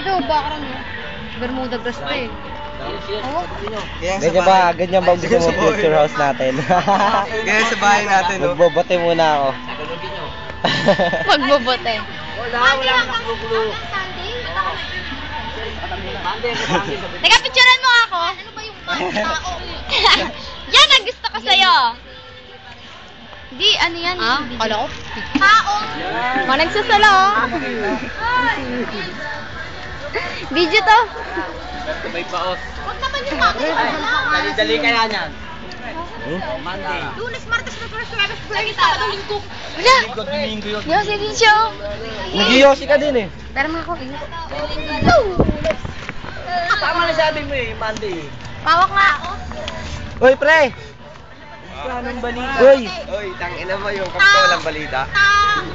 Ito, baka lang. Bermuda grass pa eh. Ganyan ba gusto mo future house natin? Ganyan sa bahay natin, no? Magbobote muna ako. Magbobote. Wala na gulo. Teka, picturean mo ako. Ano ba yung tao? Yan ang gusto ko sa'yo. Di, ano yan? Kala ko. Taong. Nagsasala. Video to. May paos. Huwag naman yung mga. Dali kaya niyan. Monday. Lunes, Martes, Merkulis, Jueves, Viernes, Sabado, Linggo. Wala. Yosi din siya. Nag-yosi ka din eh. Pero mga ako. Tama na sabi mo eh, Monday. Pawak nga ako. Uy, pre! Anong balita? Uy! Uy, tangina mo yung kapto walang balita.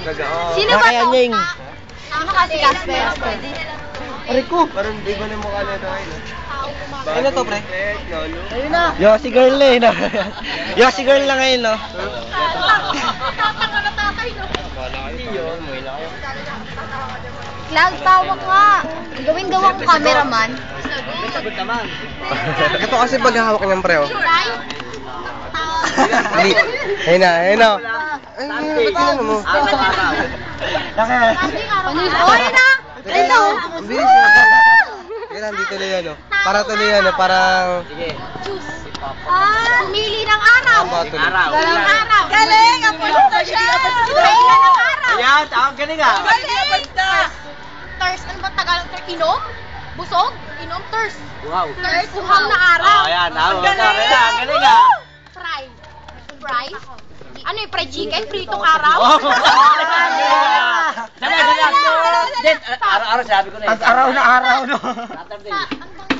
Nag-oo. Sino ba Kaya to? Nying. Ano kasi Casper? Aray ko! Parang di ba na mukha na tayo, no? Ano to, pre? Lolo. Ayun na. Yosi girl na eh, no? Yosi girl lang ngayon, no? Tatanga na tatay, no? Hindi yun, umuwi na kayo. Cloud, tawag nga. Gawin daw akong cameraman. May sagot naman. Ito kasi paghahawak ng pre, oh. Right? Ayun na, ayun na. Ay, ba't mo? Araw-araw. Oh, yun na! Ito! Ang bilis mo. Teka lang, dito na yan, oh. Para tuloy yan, oh. Parang... Sige. Pumili ng araw. Tama, tuloy. Araw. Galing araw. Galing! Ang pulo siya! Kailan ng araw? Ayan, ang galing ah. Galing! Thirst. Ano ba Tagalog? Inom? Busog? Inom? Thirst. Wow. Thirst. Uhaw na araw. Oh, ayan. Ang galing ah. Fry. Fries? Ano yung fried chicken? Pritong araw? Araw-araw sabi ko na eh. Araw na araw, no? Saturday.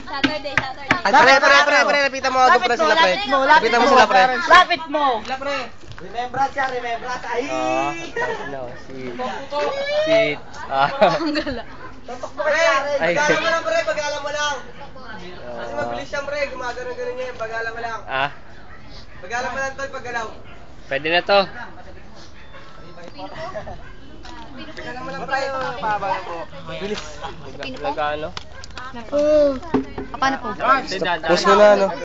Saturday. Pre, lapitan mo ako pre sila, pre. Lapitan mo sila, pre. Lapit mo. Sila, pre. Remembrance siya, remembrance. Ay! No, si... Ang gala. Pre, pag-alam mo lang, pre. Pag-alam mo lang. Kasi mabilis yan, pre. Gumagano-gano niya yan. Pag-alam mo lang. Pag-alam mo lang, tol, pag-galaw. Pwede na to. Pag-alam mo lang, pre. Pabalan po. Bilis. Nagkano? Paano po? Push mo na, no?